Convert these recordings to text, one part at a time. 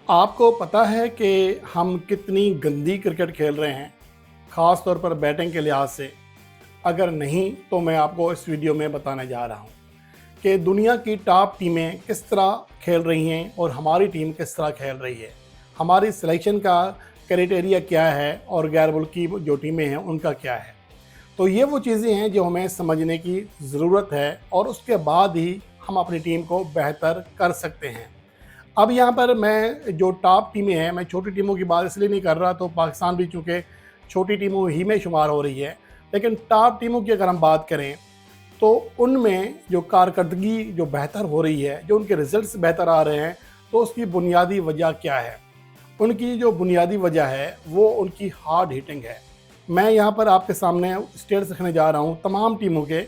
आपको पता है कि हम कितनी गंदी क्रिकेट खेल रहे हैं, ख़ास तौर पर बैटिंग के लिहाज से। अगर नहीं तो मैं आपको इस वीडियो में बताने जा रहा हूँ कि दुनिया की टॉप टीमें किस तरह खेल रही हैं और हमारी टीम किस तरह खेल रही है। हमारी सिलेक्शन का क्राइटेरिया क्या है और गैर मुल्की जो टीमें हैं उनका क्या है। तो ये वो चीज़ें हैं जो हमें समझने की ज़रूरत है और उसके बाद ही हम अपनी टीम को बेहतर कर सकते हैं। अब यहाँ पर मैं जो टॉप टीमें हैं, मैं छोटी टीमों की बात इसलिए नहीं कर रहा, तो पाकिस्तान भी चूँकि छोटी टीमों ही में शुमार हो रही है, लेकिन टॉप टीमों की अगर हम बात करें तो उनमें जो कारकर्दगी जो बेहतर हो रही है, जो उनके रिजल्ट्स बेहतर आ रहे हैं, तो उसकी बुनियादी वजह क्या है? उनकी जो बुनियादी वजह है वो उनकी हार्ड हिटिंग है। मैं यहाँ पर आपके सामने स्टेट्स रखने जा रहा हूँ तमाम टीमों के,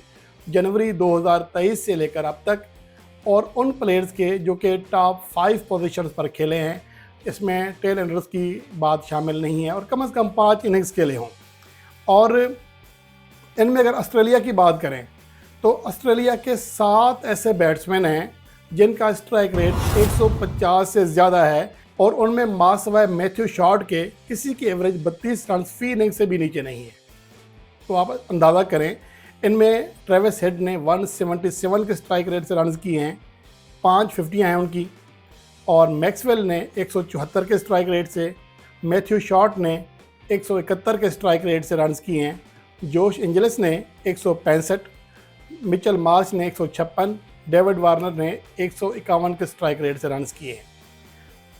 जनवरी 2023 से लेकर अब तक, और उन प्लेयर्स के जो कि टॉप 5 पोजीशंस पर खेले हैं। इसमें टेल एंडर्स की बात शामिल नहीं है और कम से कम 5 इनिंग्स खेले हों। और इनमें अगर ऑस्ट्रेलिया की बात करें तो ऑस्ट्रेलिया के 7 ऐसे बैट्समैन हैं जिनका स्ट्राइक रेट 150 से ज़्यादा है, और उनमें मासवाय मैथ्यू शॉर्ट के किसी की एवरेज 32 रन फी इनिंग से भी नीचे नहीं है। तो आप अंदाज़ा करें, इनमें ट्रेविस हेड ने 177 के स्ट्राइक रेट से रन किए हैं, 5 फिफ्टियाँ हैं उनकी। और मैक्सवेल ने 174 के स्ट्राइक रेट से, मैथ्यू शॉर्ट ने 171 के स्ट्राइक रेट से रन किए हैं, जोश एंजलिस ने 165, मिचेल मार्श ने 156, डेविड वार्नर ने 151 के स्ट्राइक रेट से रन किए हैं।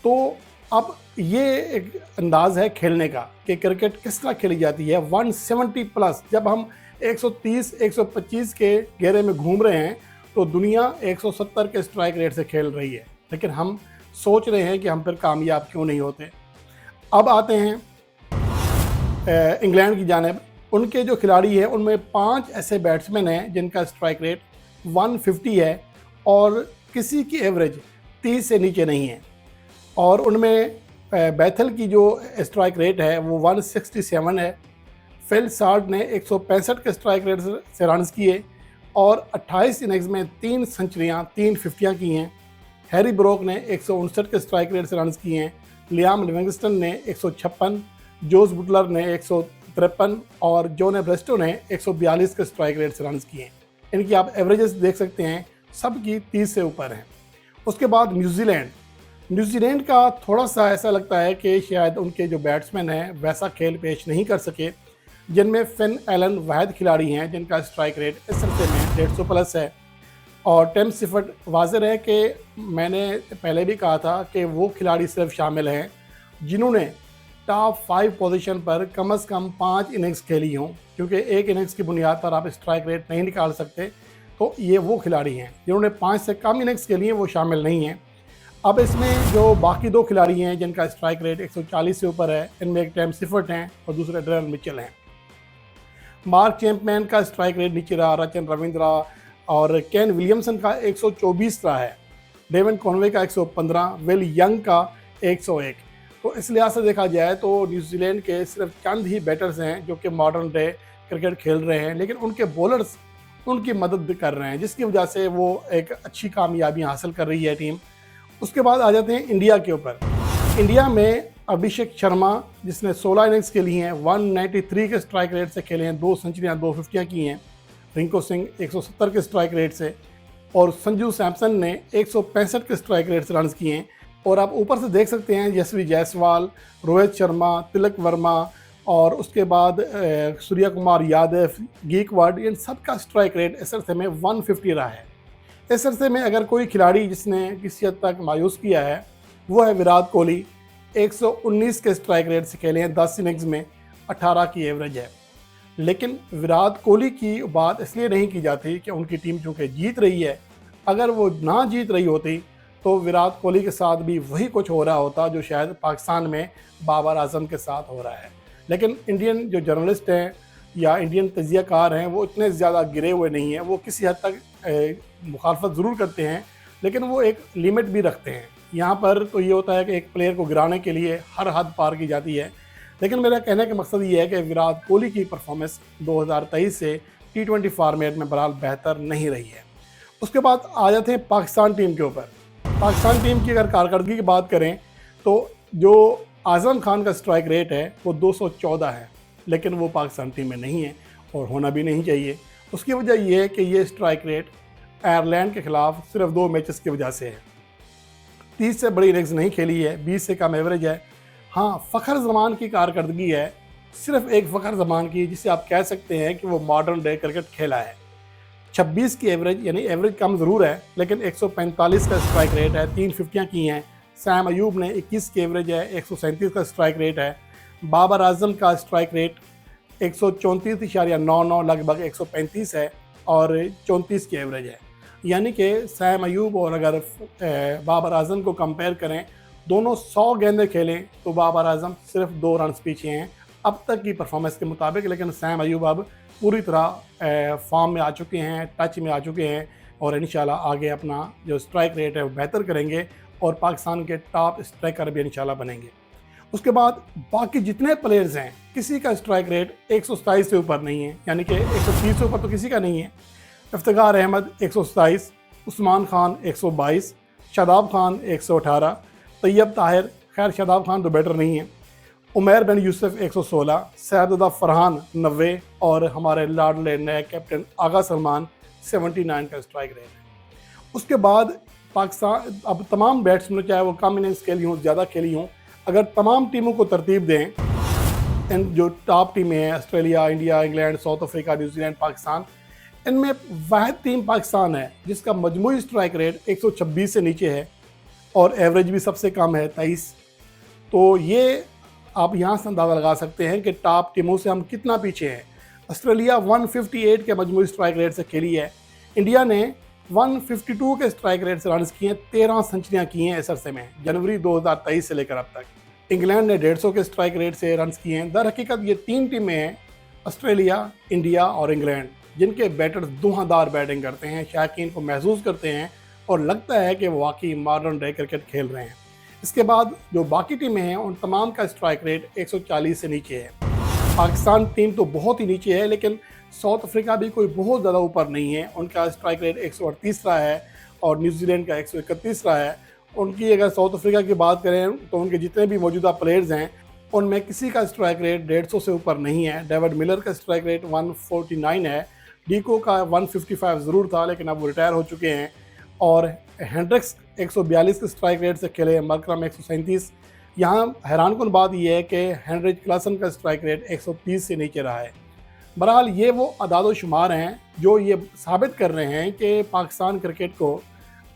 तो अब ये एक अंदाज़ है खेलने का कि क्रिकेट किस तरह खेली जाती है। 170 प्लस, जब हम 130 125 के घेरे में घूम रहे हैं तो दुनिया 170 के स्ट्राइक रेट से खेल रही है, लेकिन हम सोच रहे हैं कि हम फिर कामयाब क्यों नहीं होते। अब आते हैं इंग्लैंड की जानिब। उनके जो खिलाड़ी हैं उनमें 5 ऐसे बैट्समैन हैं जिनका स्ट्राइक रेट 150 है और किसी की एवरेज 30 से नीचे नहीं है। और उनमें बैथल की जो स्ट्राइक रेट है वो 167 है। फिल साल्ट ने 165 के स्ट्राइक रेट से रन किए और 28 इनिंग्स में 3 सेंचुरियाँ 3 फिफ्टियाँ की हैं। हैरी ब्रोक ने 159 के स्ट्राइक रेट से रन किए हैं। लियाम लिविंगस्टन ने 156, जोस बुटलर ने 153 और जॉन ब्रेस्टो ने 142 के स्ट्राइक रेट से रन किए हैं। इनकी आप एवरेजेस देख सकते हैं, सबकी 30 से ऊपर हैं। उसके बाद न्यूजीलैंड का थोड़ा सा ऐसा लगता है कि शायद उनके जो बैट्समैन हैं वैसा खेल पेश नहीं कर सके, जिनमें फिन एलन वाहिद खिलाड़ी हैं जिनका स्ट्राइक रेट इस हफ्ते में 150 प्लस है। और टेम सिफर्ट, वाज़ेह है कि मैंने पहले भी कहा था कि वो खिलाड़ी सिर्फ शामिल हैं जिन्होंने टॉप 5 पोजीशन पर कम से कम 5 इनिंग्स खेली हों, क्योंकि एक इनिंग्स की बुनियाद पर आप स्ट्राइक रेट नहीं निकाल सकते। तो ये वो खिलाड़ी हैं जिन्होंने 5 से कम इनिंग्स खेली हैं, वो शामिल नहीं हैं। अब इसमें जो बाकी 2 खिलाड़ी हैं जिनका स्ट्राइक रेट 140 से ऊपर है, इनमें एक टेम सिफर्ट हैं और दूसरे डेरल मिचेल हैं। मार्क चैंपमैन का स्ट्राइक रेट नीचे रहा, रचन रविंद्रा और केन विलियमसन का 124 रहा है, डेवन कॉनवे का 115, विल यंग का 101। तो इस लिहाज से देखा जाए तो न्यूजीलैंड के सिर्फ चंद ही बैटर्स हैं जो कि मॉडर्न डे क्रिकेट खेल रहे हैं, लेकिन उनके बॉलर्स उनकी मदद कर रहे हैं, जिसकी वजह से वो एक अच्छी कामयाबी हासिल कर रही है टीम। उसके बाद आ जाते हैं इंडिया के ऊपर। इंडिया में अभिषेक शर्मा, जिसने 16 इनिंग्स खेली हैं, 193 के स्ट्राइक रेट से खेले हैं, 2 सेंचुरियाँ 2 फिफ्टियाँ की हैं। रिंकू सिंह 170 के स्ट्राइक रेट से, और संजू सैमसन ने 165 के स्ट्राइक रेट से रन किए हैं। और आप ऊपर से देख सकते हैं यशवी जायसवाल, रोहित शर्मा, तिलक वर्मा और उसके बाद सूर्य कुमार यादव, गीकवाड, इन सब का स्ट्राइक रेट इस अरसे में 150 रहा है। इस अरसे में अगर कोई खिलाड़ी जिसने किसी हद तक मायूस किया है वो है विराट कोहली। 119 के स्ट्राइक रेट से खेले हैं, 10 इनिंग्स में 18 की एवरेज है। लेकिन विराट कोहली की बात इसलिए नहीं की जाती कि उनकी टीम चूँकि जीत रही है। अगर वो ना जीत रही होती तो विराट कोहली के साथ भी वही कुछ हो रहा होता जो शायद पाकिस्तान में बाबर आजम के साथ हो रहा है। लेकिन इंडियन जो जर्नलिस्ट हैं या इंडियन तजियाकार हैं वो इतने ज़्यादा गिरे हुए नहीं हैं। वो किसी हद तक मुखालफत ज़रूर करते हैं, लेकिन वो एक लिमिट भी रखते हैं। यहाँ पर तो ये होता है कि एक प्लेयर को गिराने के लिए हर हद पार की जाती है, लेकिन मेरा कहने का मकसद ये है कि विराट कोहली की परफॉर्मेंस 2023 से T20 फॉर्मेट में बहरहाल बेहतर नहीं रही है। उसके बाद आ जाते हैं पाकिस्तान टीम के ऊपर। पाकिस्तान टीम की अगर कारकर्दगी की बात करें तो जो आज़म खान का स्ट्राइक रेट है वो 214 है, लेकिन वो पाकिस्तान टीम में नहीं है और होना भी नहीं चाहिए। उसकी वजह ये है कि ये स्ट्राइक रेट आयरलैंड के ख़िलाफ़ सिर्फ 2 मैचेस की वजह से है। 30 से बड़ी इनिंग्स नहीं खेली है, 20 से कम एवरेज है। हाँ, फ़खर ज़मान की कारकर्दगी है, सिर्फ एक फ़खर ज़मान की, जिसे आप कह सकते हैं कि वो मॉडर्न डे क्रिकेट खेला है। 26 की एवरेज, यानी एवरेज कम ज़रूर है, लेकिन 145 का स्ट्राइक रेट है, 3 फिफ्टियाँ की हैं। सैम अयूब ने 21 की एवरेज है, 137 का स्ट्राइक रेट है। बाबर आजम का स्ट्राइक रेट 134.99 लगभग 135 है और 34 की एवरेज है। यानी कि सैम अयूब और अगर बाबर आजम को कंपेयर करें, दोनों 100 गेंदें खेलें तो बाबर आजम सिर्फ 2 रन पीछे हैं अब तक की परफॉर्मेंस के मुताबिक। लेकिन सैम अयूब अब पूरी तरह फॉर्म में आ चुके हैं, टच में आ चुके हैं और इंशाल्लाह आगे अपना जो स्ट्राइक रेट है वो बेहतर करेंगे और पाकिस्तान के टॉप स्ट्राइकर भी इंशाल्लाह बनेंगे। उसके बाद बाकी जितने प्लेयर्स हैं, किसी का स्ट्राइक रेट 127 से ऊपर नहीं है, यानी कि 130 से ऊपर तो किसी का नहीं है। इफ्तिखार अहमद 127, उस्मान खान 122, शादाब खान 118, तैयब ताहिर, खैर शादाब खान तो बैटर नहीं है, उमैर बिन यूसुफ 116, सैयद फरहान 90 और हमारे लाडले नए कैप्टन आगा सलमान 79 का स्ट्राइक रेट है। उसके बाद पाकिस्तान अब तमाम बैट्समैन, चाहे वो कम इनिंग्स खेली हों ज़्यादा खेली हों, अगर तमाम टीमों को तरतीब दें, इन जो टॉप टीमें हैं Australia, India, England, south Africa, New Zealand, Pakistan, इनमें वाहिद टीम पाकिस्तान है जिसका मजमूई स्ट्राइक रेट 126 से नीचे है और एवरेज भी सबसे कम है 23। तो ये आप यहाँ से अंदाज़ा लगा सकते हैं कि टॉप टीमों से हम कितना पीछे हैं। ऑस्ट्रेलिया 158 के मजमूई स्ट्राइक रेट से खेली है, इंडिया ने 152 के स्ट्राइक रेट से रन किए हैं, 13 सेंचुरियाँ की हैं इस अरसे में, जनवरी 2023 से लेकर अब तक। इंग्लैंड ने 150 के स्ट्राइक रेट से रन किए हैं। दर हकीकत ये 3 टीमें हैं, ऑस्ट्रेलिया, इंडिया और इंग्लैंड, जिनके बैटर्स धुआंधार बैटिंग करते हैं, शायकीन को महसूस करते हैं और लगता है कि वो वाकई मॉडर्न डे क्रिकेट खेल रहे हैं। इसके बाद जो बाकी टीमें हैं उन तमाम का स्ट्राइक रेट 140 से नीचे है। पाकिस्तान टीम तो बहुत ही नीचे है, लेकिन साउथ अफ्रीका भी कोई बहुत ज़्यादा ऊपर नहीं है, उनका स्ट्राइक रेट 138 रहा है और न्यूजीलैंड का 131 रहा है। उनकी अगर साउथ अफ्रीका की बात करें तो उनके जितने भी मौजूदा प्लेयर्स हैं उनमें किसी का स्ट्राइक रेट 150 से ऊपर नहीं है। डेविड मिलर का स्ट्राइक रेट 149 है, डीको का 155 ज़रूर था लेकिन अब वो रिटायर हो चुके हैं, और हेंड्रिक्स 142 के स्ट्राइक रेट से खेले, मरकरम 137। यहाँ हैरानकुन बात यह है कि हेनरिच क्लासन का स्ट्राइक रेट 130 से नीचे रहा है। बहरहाल ये वो अदाद शुमार हैं जो ये साबित कर रहे हैं कि पाकिस्तान क्रिकेट को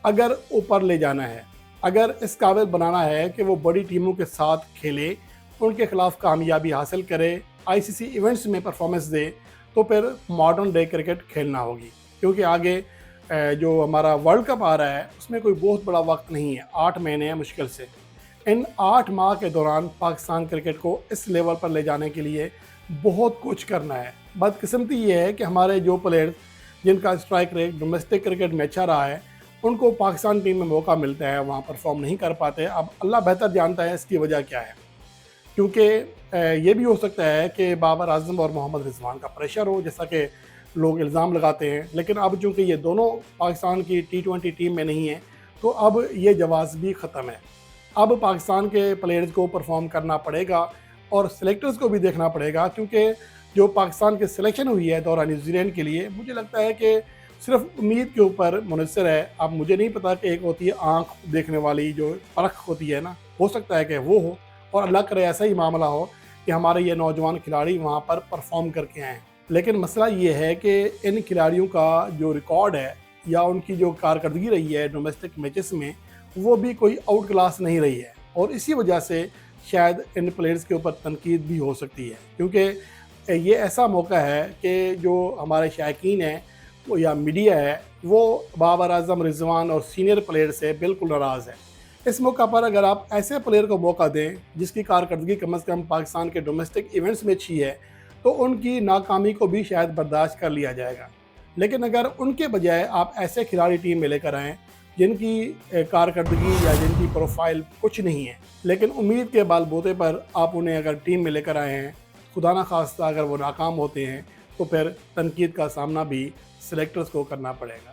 अगर ऊपर ले जाना है, अगर इस काबिल बनाना है कि वो बड़ी टीमों के साथ खेले, उनके खिलाफ कामयाबी हासिल करे, आईसीसी इवेंट्स में परफॉर्मेंस दे, तो फिर मॉडर्न डे क्रिकेट खेलना होगी। क्योंकि आगे जो हमारा वर्ल्ड कप आ रहा है उसमें कोई बहुत बड़ा वक्त नहीं है, 8 महीने हैं मुश्किल से। इन 8 माह के दौरान पाकिस्तान क्रिकेट को इस लेवल पर ले जाने के लिए बहुत कुछ करना है। बदकिस्मती ये है कि हमारे जो प्लेयर्स जिनका स्ट्राइक रेट डोमेस्टिक क्रिकेट में अच्छा रहा है, उनको पाकिस्तान टीम में मौका मिलता है, वहाँ परफॉर्म नहीं कर पाते। अब अल्लाह बेहतर जानता है इसकी वजह क्या है, क्योंकि ये भी हो सकता है कि बाबर आजम और मोहम्मद रिजवान का प्रेशर हो, जैसा कि लोग इल्ज़ाम लगाते हैं। लेकिन अब चूँकि ये दोनों पाकिस्तान की T20 टीम में नहीं है, तो अब ये जवाज़ भी ख़त्म है। अब पाकिस्तान के प्लेयर्स को परफॉर्म करना पड़ेगा और सिलेक्टर्स को भी देखना पड़ेगा, क्योंकि जो पाकिस्तान की सिलेक्शन हुई है दौरा न्यूजीलैंड के लिए, मुझे लगता है कि सिर्फ उम्मीद के ऊपर मुनहसर है। अब मुझे नहीं पता कि एक होती है आँख देखने वाली जो परख होती है ना, हो सकता है कि वो हो और अल्लाह करे ऐसा ही मामला हो कि हमारे ये नौजवान खिलाड़ी वहाँ पर परफॉर्म करके आएँ। लेकिन मसला ये है कि इन खिलाड़ियों का जो रिकॉर्ड है या उनकी जो कारकर्दगी रही है डोमेस्टिक मैचेस में, वो भी कोई आउट क्लास नहीं रही है और इसी वजह से शायद इन प्लेयर्स के ऊपर तनकीद भी हो सकती है। क्योंकि ये ऐसा मौका है कि जो हमारे शायकीन हैं वो या मीडिया है, वो बाबर आजम, रिजवान और सीनियर प्लेयर से बिल्कुल नाराज़ है। इस मौका पर अगर आप ऐसे प्लेयर को मौका दें जिसकी कारकर्दगी कम अज़ कम पाकिस्तान के डोमेस्टिक इवेंट्स में अच्छी है, तो उनकी नाकामी को भी शायद बर्दाश्त कर लिया जाएगा। लेकिन अगर उनके बजाय आप ऐसे खिलाड़ी टीम में लेकर आएँ जिनकी कारकर्दगी या जिनकी प्रोफाइल कुछ नहीं है, लेकिन उम्मीद के बलबूते पर आप उन्हें अगर टीम में लेकर आए हैं, खुदा ना खास्ता अगर वो नाकाम होते हैं, तो फिर तनकीद का सामना भी सिलेक्टर्स को करना पड़ेगा।